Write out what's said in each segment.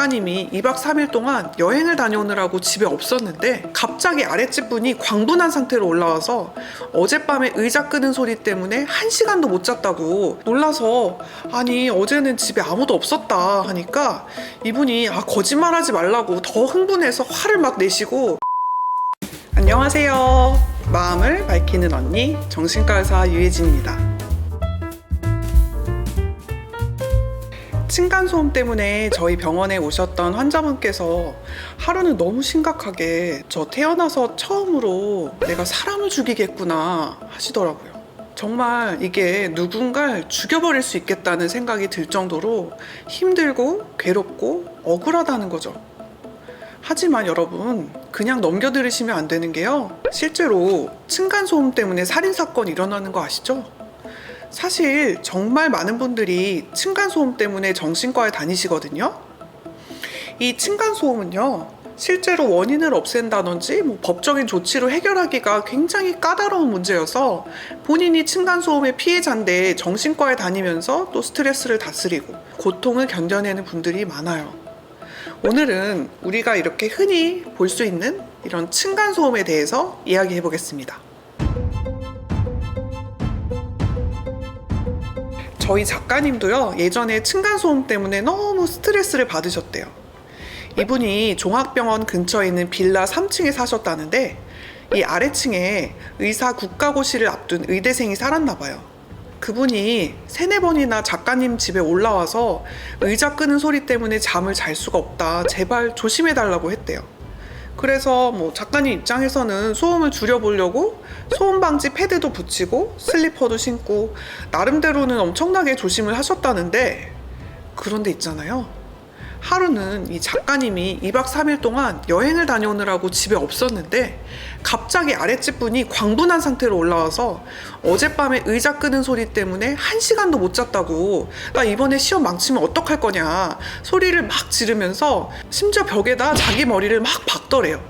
작가님이 2박 3일 동안 여행을 다녀오느라고 집에 없었는데 갑자기 아랫집 분이 광분한 상태로 올라와서 어젯밤에 의자 끄는 소리 때문에 1시간도 못 잤다고 놀라서 아니 어제는 집에 아무도 없었다 하니까 이분이 거짓말하지 말라고 더 흥분해서 화를 막 내시고. 안녕하세요. 마음을 밝히는 언니 정신과 의사 유혜진입니다. 층간소음 때문에 저희 병원에 오셨던 환자분께서 하루는 너무 심각하게 저 태어나서 처음으로 내가 사람을 죽이겠구나 하시더라고요. 정말 이게 누군가를 죽여버릴 수 있겠다는 생각이 들 정도로 힘들고 괴롭고 억울하다는 거죠. 하지만 여러분, 그냥 넘겨들으시면 안 되는 게요, 실제로 층간소음 때문에 살인사건이 일어나는 거 아시죠? 사실 정말 많은 분들이 층간소음 때문에 정신과에 다니시거든요. 이 층간소음은요, 실제로 원인을 없앤다든지 법적인 조치로 해결하기가 굉장히 까다로운 문제여서 본인이 층간소음의 피해자인데 정신과에 다니면서 또 스트레스를 다스리고 고통을 견뎌내는 분들이 많아요. 오늘은 우리가 이렇게 흔히 볼 수 있는 이런 층간소음에 대해서 이야기해 보겠습니다. 저희 작가님도요, 예전에 층간소음 때문에 너무 스트레스를 받으셨대요. 이분이 종합병원 근처에 있는 빌라 3층에 사셨다는데 이 아래층에 의사 국가고시를 앞둔 의대생이 살았나 봐요. 그분이 3-4번이나 작가님 집에 올라와서 의자 끄는 소리 때문에 잠을 잘 수가 없다, 제발 조심해달라고 했대요. 그래서 작가님 입장에서는 소음을 줄여보려고 소음 방지 패드도 붙이고 슬리퍼도 신고 나름대로는 엄청나게 조심을 하셨다는데, 그런데 있잖아요, 하루는 이 작가님이 2박 3일 동안 여행을 다녀오느라고 집에 없었는데 갑자기 아랫집 분이 광분한 상태로 올라와서 어젯밤에 의자 끄는 소리 때문에 1시간도 못 잤다고, 나 이번에 시험 망치면 어떡할 거냐 소리를 막 지르면서 심지어 벽에다 자기 머리를 막 박더래요.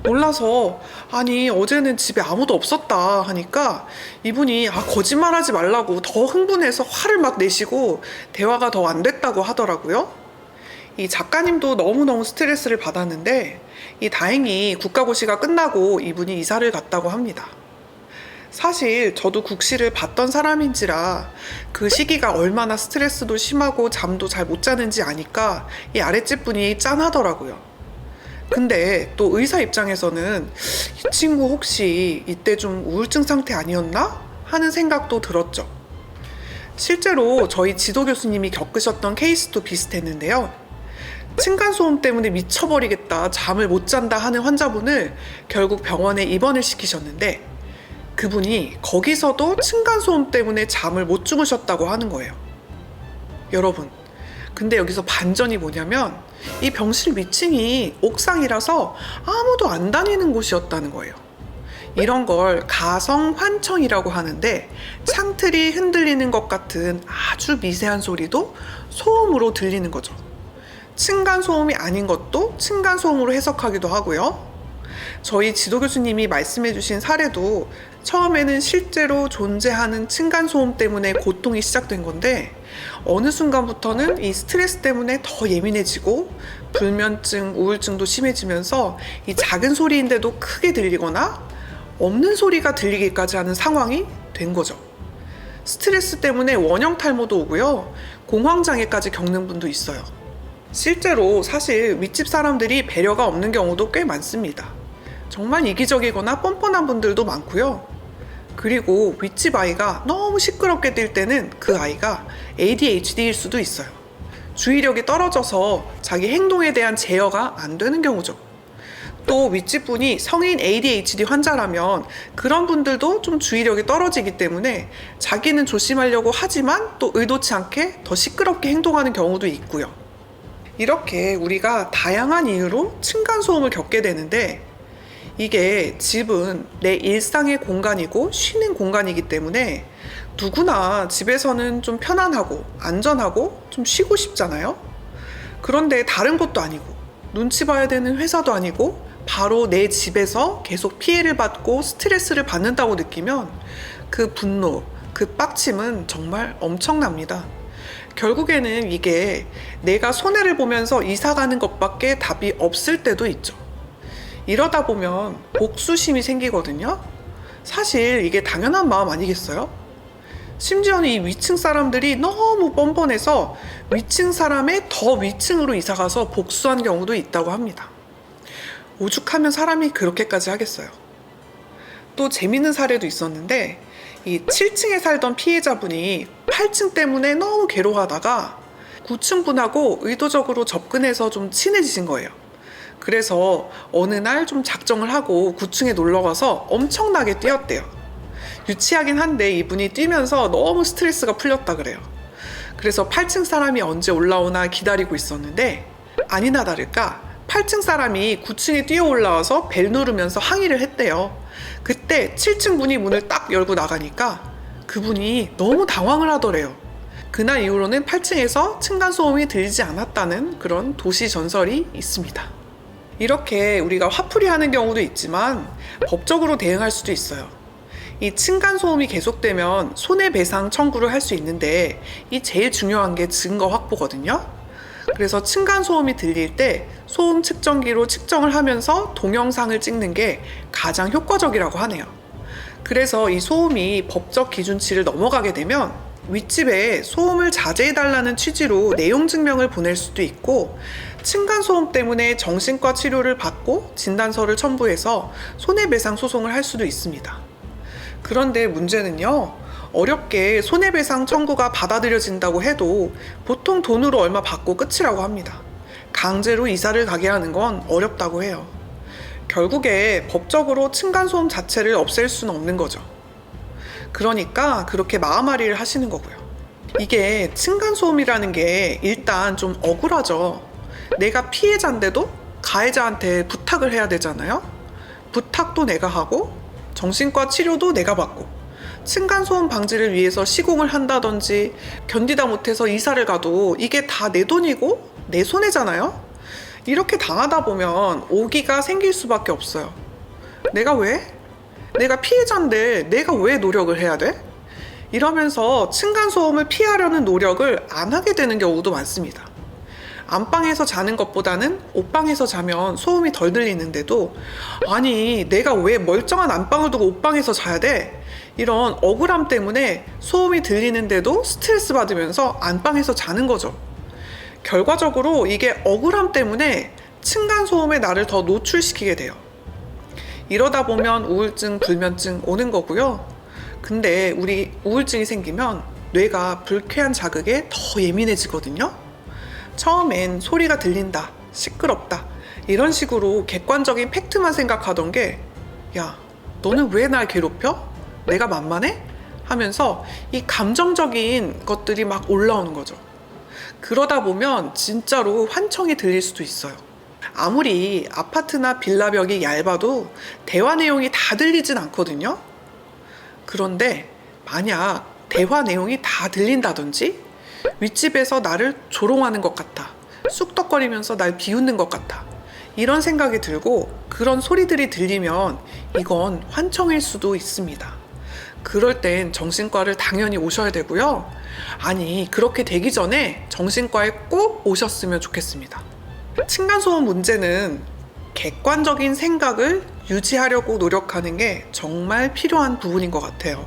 놀라서 아니 어제는 집에 아무도 없었다 하니까 이분이 거짓말하지 말라고 더 흥분해서 화를 막 내시고 대화가 더 안 됐다고 하더라고요. 이 작가님도 너무너무 스트레스를 받았는데 다행히 국가고시가 끝나고 이분이 이사를 갔다고 합니다. 사실 저도 국시를 봤던 사람인지라 그 시기가 얼마나 스트레스도 심하고 잠도 잘 못 자는지 아니까 이 아랫집 분이 짠하더라고요. 근데 또 의사 입장에서는 이 친구 혹시 이때 좀 우울증 상태 아니었나 하는 생각도 들었죠. 실제로 저희 지도 교수님이 겪으셨던 케이스도 비슷했는데요. 층간소음 때문에 미쳐버리겠다, 잠을 못 잔다 하는 환자분을 결국 병원에 입원을 시키셨는데 그분이 거기서도 층간소음 때문에 잠을 못 주무셨다고 하는 거예요. 여러분, 근데 여기서 반전이 뭐냐면 이 병실 위층이 옥상이라서 아무도 안 다니는 곳이었다는 거예요. 이런 걸 가성환청이라고 하는데 창틀이 흔들리는 것 같은 아주 미세한 소리도 소음으로 들리는 거죠. 층간소음이 아닌 것도 층간소음으로 해석하기도 하고요. 저희 지도 교수님이 말씀해 주신 사례도 처음에는 실제로 존재하는 층간소음 때문에 고통이 시작된 건데 어느 순간부터는 이 스트레스 때문에 더 예민해지고 불면증, 우울증도 심해지면서 이 작은 소리인데도 크게 들리거나 없는 소리가 들리기까지 하는 상황이 된 거죠. 스트레스 때문에 원형 탈모도 오고요, 공황장애까지 겪는 분도 있어요. 실제로 사실 윗집 사람들이 배려가 없는 경우도 꽤 많습니다. 정말 이기적이거나 뻔뻔한 분들도 많고요. 그리고 윗집 아이가 너무 시끄럽게 뛸 때는 그 아이가 ADHD일 수도 있어요. 주의력이 떨어져서 자기 행동에 대한 제어가 안 되는 경우죠. 또 윗집 분이 성인 ADHD 환자라면 그런 분들도 좀 주의력이 떨어지기 때문에 자기는 조심하려고 하지만 또 의도치 않게 더 시끄럽게 행동하는 경우도 있고요. 이렇게 우리가 다양한 이유로 층간소음을 겪게 되는데 이게 집은 내 일상의 공간이고 쉬는 공간이기 때문에 누구나 집에서는 좀 편안하고 안전하고 좀 쉬고 싶잖아요. 그런데 다른 곳도 아니고 눈치 봐야 되는 회사도 아니고 바로 내 집에서 계속 피해를 받고 스트레스를 받는다고 느끼면 그 분노, 그 빡침은 정말 엄청납니다. 결국에는 이게 내가 손해를 보면서 이사 가는 것밖에 답이 없을 때도 있죠. 이러다 보면 복수심이 생기거든요. 사실 이게 당연한 마음 아니겠어요? 심지어는 이 위층 사람들이 너무 뻔뻔해서 위층 사람의 더 위층으로 이사 가서 복수한 경우도 있다고 합니다. 오죽하면 사람이 그렇게까지 하겠어요. 또 재밌는 사례도 있었는데, 이 7층에 살던 피해자분이 8층 때문에 너무 괴로워하다가 9층 분하고 의도적으로 접근해서 좀 친해지신 거예요. 그래서 어느 날 좀 작정을 하고 9층에 놀러 가서 엄청나게 뛰었대요. 유치하긴 한데 이분이 뛰면서 너무 스트레스가 풀렸다 그래요. 그래서 8층 사람이 언제 올라오나 기다리고 있었는데, 아니나 다를까 8층 사람이 9층에 뛰어 올라와서 벨 누르면서 항의를 했대요. 그때 7층 분이 문을 딱 열고 나가니까 그분이 너무 당황을 하더래요. 그날 이후로는 8층에서 층간소음이 들리지 않았다는 그런 도시 전설이 있습니다. 이렇게 우리가 화풀이 하는 경우도 있지만 법적으로 대응할 수도 있어요. 이 층간소음이 계속되면 손해배상 청구를 할 수 있는데, 이 제일 중요한 게 증거 확보거든요. 그래서 층간소음이 들릴 때 소음 측정기로 측정을 하면서 동영상을 찍는 게 가장 효과적이라고 하네요. 그래서 이 소음이 법적 기준치를 넘어가게 되면 윗집에 소음을 자제해달라는 취지로 내용 증명을 보낼 수도 있고, 층간소음 때문에 정신과 치료를 받고 진단서를 첨부해서 손해배상 소송을 할 수도 있습니다. 그런데 문제는요, 어렵게 손해배상 청구가 받아들여진다고 해도 보통 돈으로 얼마 받고 끝이라고 합니다. 강제로 이사를 가게 하는 건 어렵다고 해요. 결국에 법적으로 층간소음 자체를 없앨 수는 없는 거죠. 그러니까 그렇게 마음앓이를 하시는 거고요. 이게 층간소음이라는 게 일단 좀 억울하죠. 내가 피해자인데도 가해자한테 부탁을 해야 되잖아요. 부탁도 내가 하고 정신과 치료도 내가 받고, 층간소음 방지를 위해서 시공을 한다든지 견디다 못해서 이사를 가도 이게 다 내 돈이고 내 손해잖아요. 이렇게 당하다 보면 오기가 생길 수밖에 없어요. 내가 왜? 내가 피해자인데 내가 왜 노력을 해야 돼? 이러면서 층간소음을 피하려는 노력을 안 하게 되는 경우도 많습니다. 안방에서 자는 것보다는 옷방에서 자면 소음이 덜 들리는데도, 아니 내가 왜 멀쩡한 안방을 두고 옷방에서 자야 돼? 이런 억울함 때문에 소음이 들리는데도 스트레스 받으면서 안방에서 자는 거죠. 결과적으로 이게 억울함 때문에 층간소음에 나를 더 노출시키게 돼요. 이러다 보면 우울증, 불면증 오는 거고요. 근데 우리 우울증이 생기면 뇌가 불쾌한 자극에 더 예민해지거든요. 처음엔 소리가 들린다, 시끄럽다, 이런 식으로 객관적인 팩트만 생각하던 게, 야, 너는 왜 날 괴롭혀? 내가 만만해? 하면서 이 감정적인 것들이 막 올라오는 거죠. 그러다 보면 진짜로 환청이 들릴 수도 있어요. 아무리 아파트나 빌라 벽이 얇아도 대화 내용이 다 들리진 않거든요. 그런데 만약 대화 내용이 다 들린다든지, 윗집에서 나를 조롱하는 것 같아, 쑥덕거리면서 날 비웃는 것 같아, 이런 생각이 들고 그런 소리들이 들리면 이건 환청일 수도 있습니다. 그럴 땐 정신과를 당연히 오셔야 되고요. 아니, 그렇게 되기 전에 정신과에 꼭 오셨으면 좋겠습니다. 층간소음 문제는 객관적인 생각을 유지하려고 노력하는 게 정말 필요한 부분인 것 같아요.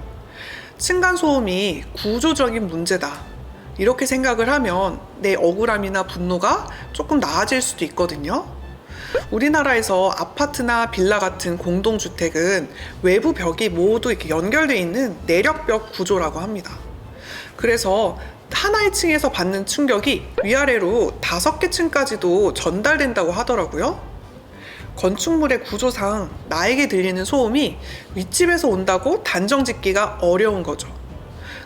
층간소음이 구조적인 문제다, 이렇게 생각을 하면 내 억울함이나 분노가 조금 나아질 수도 있거든요. 우리나라에서 아파트나 빌라 같은 공동주택은 외부 벽이 모두 이렇게 연결되어 있는 내력벽 구조라고 합니다. 그래서 하나의 층에서 받는 충격이 위아래로 5개 층까지도 전달된다고 하더라고요. 건축물의 구조상 나에게 들리는 소음이 윗집에서 온다고 단정 짓기가 어려운 거죠.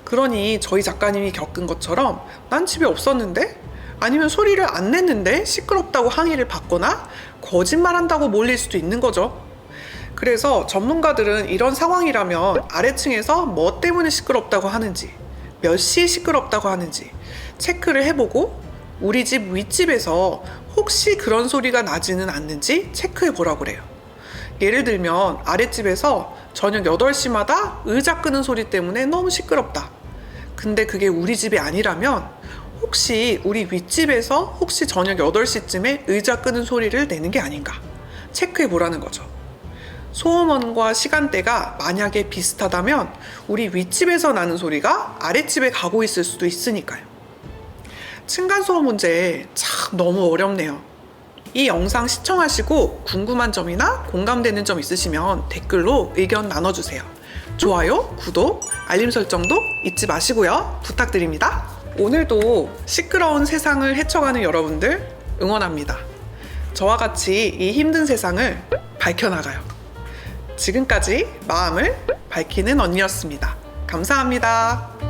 그러니 저희 작가님이 겪은 것처럼 난 집에 없었는데? 아니면 소리를 안 냈는데 시끄럽다고 항의를 받거나 거짓말한다고 몰릴 수도 있는 거죠. 그래서 전문가들은 이런 상황이라면 아래층에서 뭐 때문에 시끄럽다고 하는지, 몇 시에 시끄럽다고 하는지 체크를 해보고 우리 집 윗집에서 혹시 그런 소리가 나지는 않는지 체크해 보라고 그래요. 예를 들면 아랫집에서 저녁 8시마다 의자 끄는 소리 때문에 너무 시끄럽다. 근데 그게 우리 집이 아니라면 혹시 우리 윗집에서 혹시 저녁 8시쯤에 의자 끄는 소리를 내는 게 아닌가 체크해 보라는 거죠. 소음원과 시간대가 만약에 비슷하다면 우리 윗집에서 나는 소리가 아랫집에 가고 있을 수도 있으니까요. 층간소음 문제 참 너무 어렵네요. 이 영상 시청하시고 궁금한 점이나 공감되는 점 있으시면 댓글로 의견 나눠주세요. 좋아요, 구독, 알림 설정도 잊지 마시고요. 부탁드립니다. 오늘도 시끄러운 세상을 헤쳐가는 여러분들 응원합니다. 저와 같이 이 힘든 세상을 밝혀나가요. 지금까지 마음을 밝히는 언니였습니다. 감사합니다.